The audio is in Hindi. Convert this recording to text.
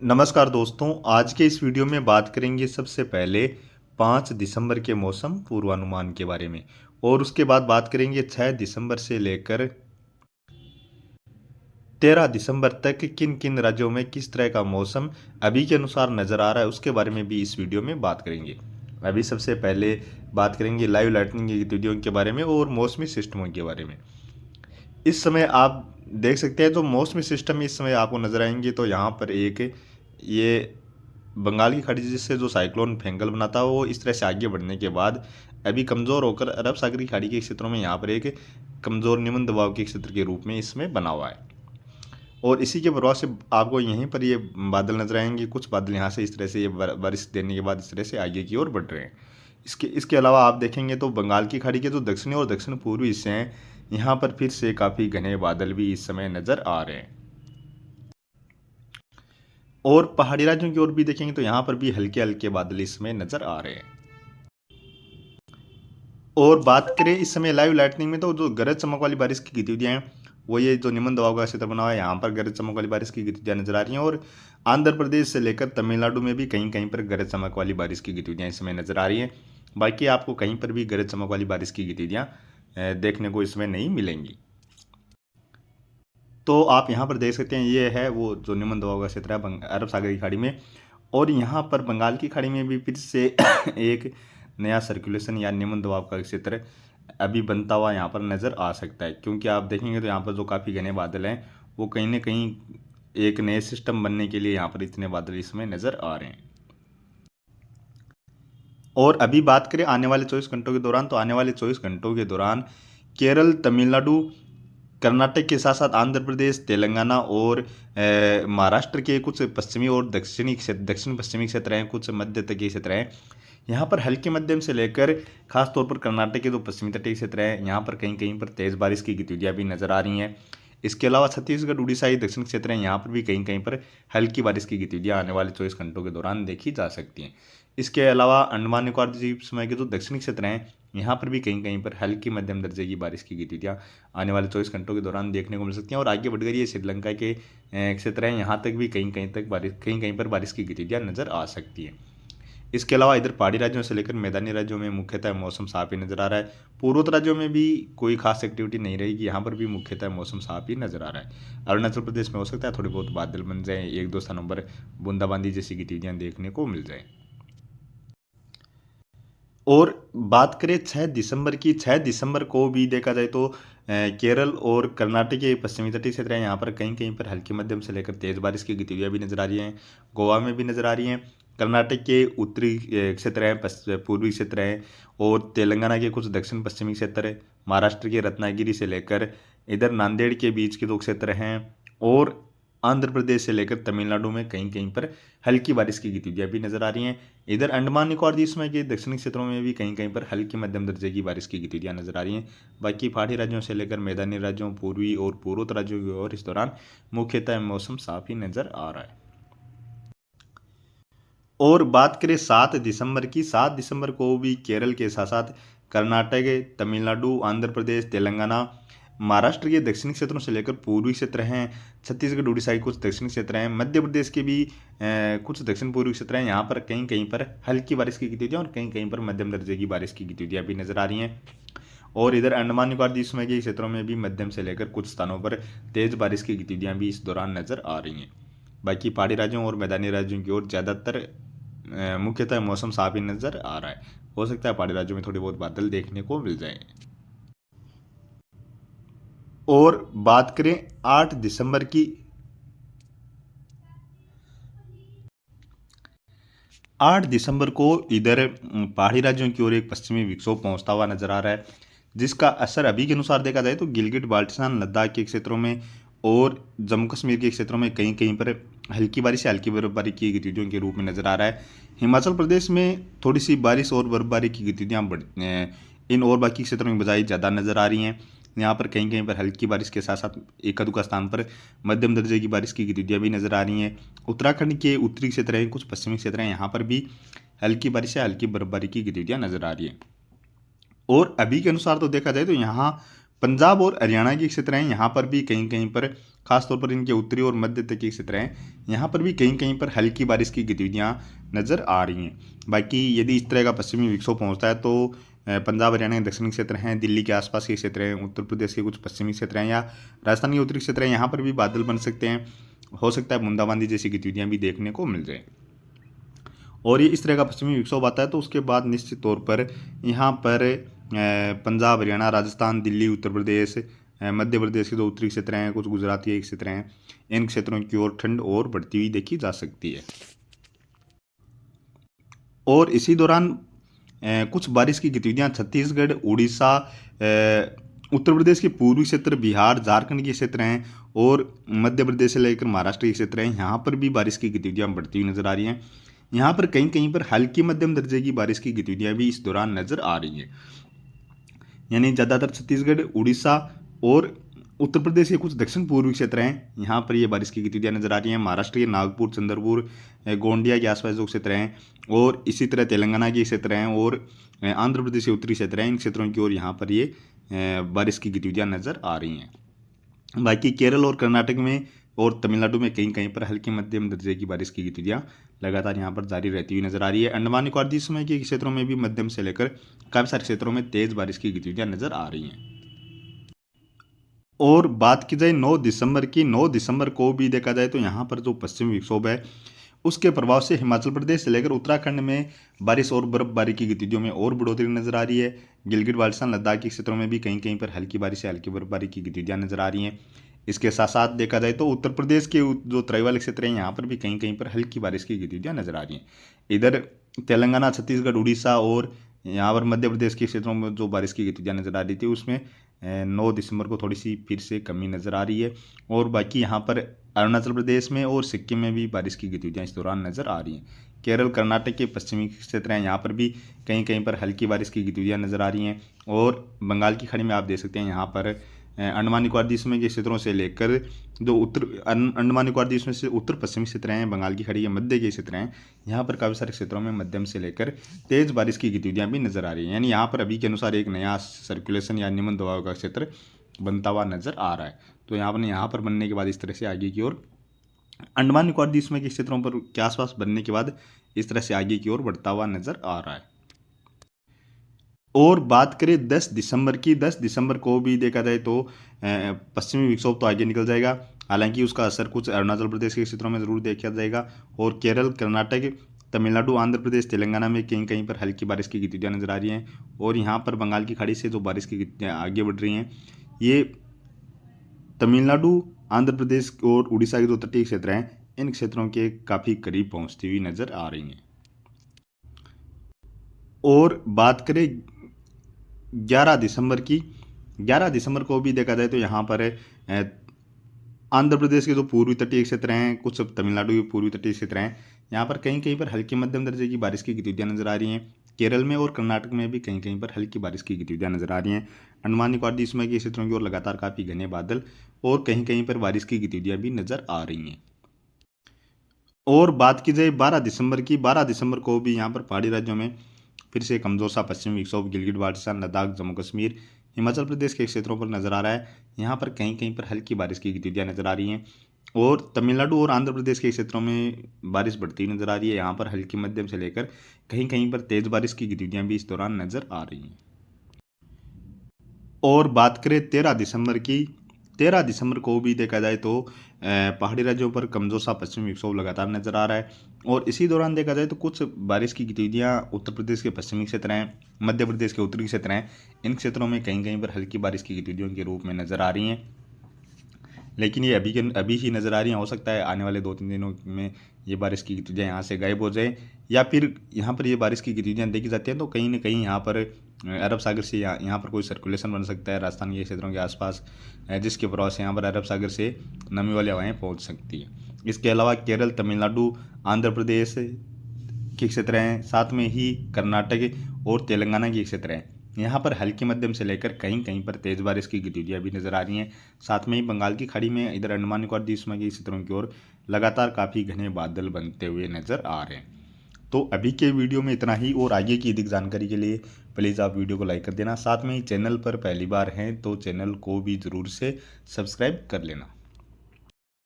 नमस्कार दोस्तों, आज के इस वीडियो में बात करेंगे सबसे पहले 5 दिसंबर के मौसम पूर्वानुमान के बारे में और उसके बाद बात करेंगे 6 दिसंबर से लेकर 13 दिसंबर तक किन किन राज्यों में किस तरह का मौसम अभी के अनुसार नज़र आ रहा है उसके बारे में भी इस वीडियो में बात करेंगे। अभी सबसे पहले बात करेंगे लाइव लाइटनिंग की गतिविधियों के बारे में और मौसमी सिस्टमों के बारे में। इस समय आप देख सकते हैं तो मौसमी सिस्टम इस समय आपको नज़र आएंगे तो यहाँ पर एक ये बंगाल की खाड़ी से जो साइक्लोन फेंगल बना था वो इस तरह से आगे बढ़ने के बाद अभी कमज़ोर होकर अरब सागर की खाड़ी के क्षेत्रों में यहाँ पर एक कमज़ोर निम्न दबाव के क्षेत्र के रूप में इसमें बना हुआ है और इसी के प्रभाव से आपको यहीं पर ये बादल नजर आएंगे। कुछ बादल यहाँ से इस तरह से ये बारिश देने के बाद इस तरह से आगे की ओर बढ़ रहे हैं। इसके अलावा आप देखेंगे तो बंगाल की खाड़ी के जो दक्षिणी और दक्षिण पूर्वी हिस्से हैं यहाँ पर फिर से काफ़ी घने बादल भी इस समय नज़र आ रहे हैं और पहाड़ी राज्यों की ओर भी देखेंगे तो यहाँ पर भी हल्के हल्के बादल इस समय नज़र आ रहे हैं। और बात करें इस समय लाइव लाइटनिंग में तो जो गरज चमक वाली बारिश की गतिविधियाँ हैं वो ये जो निम्न दबाव का क्षेत्र बना हुआ है यहाँ पर गरज चमक वाली बारिश की गतिविधियाँ नजर आ रही हैं और आंध्र प्रदेश से लेकर तमिलनाडु में भी कहीं कहीं पर गरज चमक वाली बारिश की गतिविधियाँ इस समय नजर आ रही हैं। बाकी आपको कहीं पर भी गरज चमक वाली बारिश की गतिविधियाँ देखने को इसमें नहीं मिलेंगी। तो आप यहाँ पर देख सकते हैं ये है वो जो निम्न दबाव का क्षेत्र है अरब सागर की खाड़ी में और यहाँ पर बंगाल की खाड़ी में भी फिर से एक नया सर्कुलेशन या निम्न दबाव का क्षेत्र अभी बनता हुआ यहाँ पर नज़र आ सकता है, क्योंकि आप देखेंगे तो यहाँ पर जो काफ़ी घने बादल हैं वो कहीं ना कहीं एक नए सिस्टम बनने के लिए यहाँ पर इतने बादल इसमें नज़र आ रहे हैं। और अभी बात करें आने वाले 24 घंटों के दौरान तो आने वाले 24 घंटों के दौरान केरल, तमिलनाडु, कर्नाटक के साथ साथ आंध्र प्रदेश, तेलंगाना और महाराष्ट्र के कुछ पश्चिमी और दक्षिण पश्चिमी क्षेत्र हैं, कुछ मध्य तटीय क्षेत्र हैं। यहाँ पर हल्के मध्यम से लेकर खास तौर पर कर्नाटक के जो पश्चिमी तटीय क्षेत्र हैं यहाँ पर कहीं कहीं पर तेज़ बारिश की गतिविधियाँ भी नज़र आ रही हैं। इसके अलावा छत्तीसगढ़, उड़ीसा ये दक्षिण क्षेत्र हैं, यहाँ पर भी कहीं कहीं पर हल्की बारिश की गतिविधियाँ आने वाले 24 घंटों के दौरान देखी जा सकती हैं। इसके अलावा अंडमान निकोबार द्वीप समूह के जो दक्षिणी क्षेत्र हैं यहाँ पर भी कहीं कहीं पर हल्की मध्यम दर्जे की बारिश की गतिविधियाँ आने वाले 24 घंटों के दौरान देखने को मिल सकती हैं और आगे बढ़कर ये श्रीलंका के क्षेत्र हैं यहाँ तक भी कहीं कहीं पर बारिश की गतिविधियाँ नज़र आ सकती हैं। इसके अलावा इधर पहाड़ी राज्यों से लेकर मैदानी राज्यों में मुख्यतः मौसम साफ ही नज़र आ रहा है। पूर्वोत्तर राज्यों में भी कोई खास एक्टिविटी नहीं रहेगी, यहाँ पर भी मुख्यतः मौसम साफ ही नज़र आ रहा है। अरुणाचल प्रदेश में हो सकता है थोड़ी बहुत बादल बन जाए, एक दो स्थानों पर बूंदाबांदी जैसी गतिविधियाँ देखने को मिल जाए। और बात करें 6 दिसंबर की, 6 दिसंबर को भी देखा जाए तो केरल और कर्नाटक के पश्चिमी तटीय क्षेत्र हैं यहाँ पर कहीं कहीं पर हल्की मध्यम से लेकर तेज़ बारिश की गतिविधियाँ भी नज़र आ रही हैं, गोवा में भी नज़र आ रही हैं। कर्नाटक के उत्तरी क्षेत्र हैं, पूर्वी क्षेत्र हैं और तेलंगाना के कुछ दक्षिण पश्चिमी क्षेत्र, महाराष्ट्र के रत्नागिरी से लेकर इधर नांदेड़ के बीच के जो क्षेत्र हैं और आंध्र प्रदेश से लेकर तमिलनाडु में कहीं कहीं पर हल्की बारिश की गतिविधियाँ भी नजर आ रही हैं। इधर अंडमान निकोबार द्वीप समूह के दक्षिणी क्षेत्रों में भी कहीं कहीं पर हल्की मध्यम दर्जे की बारिश की गतिविधियाँ नजर आ रही हैं। बाकी पहाड़ी राज्यों से लेकर मैदानी राज्यों, पूर्वी और पूर्वोत्तर राज्यों की ओर इस दौरान मुख्यतः मौसम साफ ही नजर आ रहा है। और बात करें 7 दिसंबर की, 7 दिसंबर को भी केरल के साथ साथ कर्नाटक, तमिलनाडु, आंध्र प्रदेश, तेलंगाना, महाराष्ट्र के दक्षिणी क्षेत्रों से लेकर पूर्वी क्षेत्र हैं, छत्तीसगढ़, उड़ीसा के कुछ दक्षिणी क्षेत्र हैं, मध्य प्रदेश के भी कुछ दक्षिण पूर्वी क्षेत्र हैं, यहाँ पर कहीं कहीं पर हल्की बारिश की गतिविधियाँ और कहीं कहीं पर मध्यम दर्जे की बारिश की गतिविधियाँ भी नजर आ रही हैं। और इधर अंडमान निकोबार द्वीप समूह के क्षेत्रों में भी मध्यम से लेकर कुछ स्थानों पर तेज बारिश की गतिविधियाँ भी इस दौरान नजर आ रही हैं। बाकी पहाड़ी राज्यों और मैदानी राज्यों की ओर ज़्यादातर मुख्यतः मौसम साफ ही नज़र आ रहा है। हो सकता है पहाड़ी राज्यों में थोड़ी बहुत बादल देखने को मिल जाए। और बात करें 8 दिसंबर की, 8 दिसंबर को इधर पहाड़ी राज्यों की ओर एक पश्चिमी विक्षोभ पहुंचता हुआ नजर आ रहा है, जिसका असर अभी के अनुसार देखा जाए तो गिलगिट बाल्टिस्तान, लद्दाख के क्षेत्रों में और जम्मू कश्मीर के क्षेत्रों में कहीं कहीं पर हल्की बारिश या हल्की बर्फबारी की गतिविधियों के रूप में नजर आ रहा है। हिमाचल प्रदेश में थोड़ी सी बारिश और बर्फबारी की गतिविधियाँ इन और बाकी क्षेत्रों की बजाय ज़्यादा नजर आ रही हैं। यहाँ पर कहीं कहीं पर हल्की बारिश के साथ साथ एक आध स्थान पर मध्यम दर्जे की बारिश की गतिविधियाँ भी नजर आ रही हैं। उत्तराखंड के उत्तरी क्षेत्र हैं, कुछ पश्चिमी क्षेत्र हैं, यहाँ पर भी हल्की बारिश या हल्की बर्फबारी की गतिविधियाँ नजर आ रही हैं। और अभी के अनुसार तो देखा जाए तो यहाँ पंजाब और हरियाणा के क्षेत्र हैं, यहाँ पर भी कहीं कहीं पर खासतौर पर इनके उत्तरी और मध्य तक के क्षेत्र हैं, यहाँ पर भी कहीं कहीं पर हल्की बारिश की गतिविधियाँ नज़र आ रही हैं। बाकी यदि इस तरह का पश्चिमी विक्षोभ पहुँचता है तो पंजाब हरियाणा के दक्षिणी क्षेत्र हैं, दिल्ली के आसपास के क्षेत्र हैं, उत्तर प्रदेश के कुछ पश्चिमी क्षेत्र हैं या राजस्थान के उत्तरी क्षेत्र हैं, यहाँ पर भी बादल बन सकते हैं। हो सकता है बूंदाबांदी जैसी गतिविधियाँ भी देखने को मिल जाए। और ये इस तरह का पश्चिमी विक्षोभ आता है तो उसके बाद निश्चित तौर पर यहाँ पर पंजाब हरियाणा राजस्थान दिल्ली उत्तर प्रदेश मध्य प्रदेश के जो उत्तरी क्षेत्र हैं, कुछ गुजराती के क्षेत्र हैं, इन क्षेत्रों की ओर ठंड और बढ़ती हुई देखी जा सकती है। और इसी दौरान कुछ बारिश की गतिविधियां छत्तीसगढ़ उड़ीसा उत्तर प्रदेश के पूर्वी क्षेत्र बिहार झारखंड के क्षेत्र हैं और मध्य प्रदेश से लेकर महाराष्ट्र के क्षेत्र हैं, यहाँ पर भी बारिश की गतिविधियां बढ़ती हुई नजर आ रही हैं। यहाँ पर कहीं कहीं पर हल्की मध्यम दर्जे की बारिश की गतिविधियां भी इस दौरान नजर आ रही हैं। यानी ज़्यादातर छत्तीसगढ़ उड़ीसा और उत्तर प्रदेश के कुछ दक्षिण पूर्वी क्षेत्र हैं, यहाँ पर ये बारिश की गतिविधियाँ नजर आ रही हैं। महाराष्ट्र के नागपुर चंद्रपुर गोंडिया के आसपास जो क्षेत्र हैं और इसी तरह तेलंगाना के क्षेत्र हैं और आंध्र प्रदेश के उत्तरी क्षेत्र हैं, इन क्षेत्रों की ओर यहाँ पर ये बारिश की गतिविधियाँ नजर आ रही हैं। बाकी केरल और कर्नाटक में और तमिलनाडु में कहीं कहीं पर हल्की मध्यम दर्जे की बारिश की गतिविधियाँ लगातार यहाँ पर जारी रहती हुई नजर आ रही है। अंडमान निकोबार द्वीप समूह के क्षेत्रों में भी मध्यम से लेकर काफ़ी सारे क्षेत्रों में तेज बारिश की गतिविधियाँ नजर आ रही हैं। और बात की जाए 9 दिसंबर की, 9 दिसंबर को भी देखा जाए तो यहाँ पर जो पश्चिमी विक्षोभ है उसके प्रभाव से हिमाचल प्रदेश से लेकर उत्तराखंड में बारिश और बर्फबारी की गतिविधियों में और बढ़ोतरी नजर आ रही है। गिलगित बाल्टिस्तान लद्दाख के क्षेत्रों में भी कहीं कहीं पर हल्की बारिश या हल्की बर्फबारी की गतिविधियां नजर आ रही हैं। इसके साथ साथ देखा जाए तो उत्तर प्रदेश के जो तराई वाले क्षेत्र हैं यहाँ पर भी कहीं कहीं पर हल्की बारिश की गतिविधियां नजर आ रही हैं। इधर तेलंगाना छत्तीसगढ़ उड़ीसा और यहाँ पर मध्य प्रदेश के क्षेत्रों में जो बारिश की गतिविधियां नजर आ रही थी उसमें 9 दिसंबर को थोड़ी सी फिर से कमी नज़र आ रही है। और बाकी यहाँ पर अरुणाचल प्रदेश में और सिक्किम में भी बारिश की गतिविधियाँ इस दौरान नज़र आ रही हैं। केरल कर्नाटक के पश्चिमी क्षेत्र हैं, यहाँ पर भी कहीं कहीं पर हल्की बारिश की गतिविधियाँ नज़र आ रही हैं। और बंगाल की खाड़ी में आप देख सकते हैं यहाँ पर अंडमान निकोबार द्वीप समूह के क्षेत्रों से लेकर जो अंडमान निकोबार द्वीप समूह से उत्तर पश्चिमी क्षेत्र हैं, बंगाल की खाड़ी के मध्य के क्षेत्र हैं, यहाँ पर काफ़ी सारे क्षेत्रों में मध्यम से लेकर तेज बारिश की गतिविधियाँ भी नजर आ रही हैं। यानी यहाँ पर अभी के अनुसार एक नया सर्कुलेशन या निम्न दबाव का क्षेत्र बनता हुआ नजर आ रहा है। तो यहाँ पर बनने के बाद इस तरह से आगे की ओर अंडमान निकोबार द्वीप समूह के क्षेत्रों पर के आसपास बनने के बाद इस तरह से आगे की ओर बढ़ता हुआ नजर आ रहा है। और बात करें 10 दिसंबर की, 10 दिसंबर को भी देखा जाए तो पश्चिमी विक्षोभ तो आगे निकल जाएगा, हालांकि उसका असर कुछ अरुणाचल प्रदेश के क्षेत्रों में ज़रूर देखा जाएगा। और केरल कर्नाटक तमिलनाडु आंध्र प्रदेश तेलंगाना में कहीं कहीं पर हल्की बारिश की गतिविधियाँ नजर आ रही हैं। और यहाँ पर बंगाल की खाड़ी से जो बारिश की गतिविधियाँ आगे बढ़ रही हैं ये तमिलनाडु आंध्र प्रदेश और उड़ीसा के जो तटीय क्षेत्र हैं इन क्षेत्रों के काफ़ी करीब पहुँचती हुई नजर आ रही हैं। और बात करें 11 दिसंबर की, 11 दिसंबर को भी देखा जाए तो यहाँ पर आंध्र प्रदेश के जो पूर्वी तटीय क्षेत्र हैं, कुछ तमिलनाडु के पूर्वी तटीय क्षेत्र हैं, यहाँ पर कहीं कहीं पर हल्की मध्यम दर्जे की बारिश की गतिविधियाँ नजर आ रही हैं। केरल में और कर्नाटक में भी कहीं कहीं पर हल्की बारिश की गतिविधियाँ नजर आ रही हैं। अंडमान निकोबार द्वीप समूह के क्षेत्रों की ओर लगातार काफ़ी घने बादल और कहीं कहीं पर बारिश की गतिविधियाँ भी नजर आ रही हैं। और बात की जाए 12 दिसंबर की, 12 दिसंबर को भी यहाँ पर पहाड़ी राज्यों में फिर से कमजोर सा पश्चिमी विक्षोभ गिलगित बाल्टिस्तान लद्दाख जम्मू कश्मीर हिमाचल प्रदेश के क्षेत्रों पर नजर आ रहा है। यहाँ पर कहीं कहीं पर हल्की बारिश की गतिविधियाँ नजर आ रही हैं। और तमिलनाडु और आंध्र प्रदेश के क्षेत्रों में बारिश बढ़ती हुई नजर आ रही है। यहाँ पर हल्की मध्यम से लेकर कहीं कहीं पर तेज बारिश की गतिविधियाँ भी इस दौरान नजर आ रही हैं। और बात करें 13 दिसंबर की, 13 दिसंबर को भी देखा जाए तो पहाड़ी राज्यों पर कमजोर सा पश्चिमी विक्षोभ लगातार नजर आ रहा है। और इसी दौरान देखा जाए तो कुछ बारिश की गतिविधियां उत्तर प्रदेश के पश्चिमी क्षेत्र हैं, मध्य प्रदेश के उत्तरी क्षेत्र हैं, इन क्षेत्रों में कहीं कहीं पर हल्की बारिश की गतिविधियों के रूप में नजर आ रही हैं। लेकिन ये अभी ही नज़र आ रही हैं। हो सकता है आने वाले 2-3 दिनों में ये बारिश की गतिविधियाँ यहाँ से गायब हो जाए, या फिर यहाँ पर ये बारिश की गतिविधियाँ देखी जाती हैं तो कहीं ना कहीं यहाँ पर अरब सागर से यहाँ पर कोई सर्कुलेशन बन सकता है राजस्थान के क्षेत्रों के आसपास, जिसके प्रभाव से यहाँ पर अरब सागर से नमी वाली हवाएँ पहुँच सकती हैं। इसके अलावा केरल तमिलनाडु आंध्र प्रदेश के क्षेत्र हैं, साथ में ही कर्नाटक और तेलंगाना के क्षेत्र हैं, यहाँ पर हल्की मध्यम से लेकर कहीं कहीं पर तेज बारिश की गतिविधियाँ भी नजर आ रही हैं। साथ में ही बंगाल की खाड़ी में इधर अंडमान निकोबार द्वीप समूह के क्षेत्रों की ओर लगातार काफ़ी घने बादल बनते हुए नजर आ रहे हैं। तो अभी के वीडियो में इतना ही, और आगे की अधिक जानकारी के लिए प्लीज़ आप वीडियो को लाइक कर देना। साथ में ही चैनल पर पहली बार हैं तो चैनल को भी ज़रूर से सब्सक्राइब कर लेना।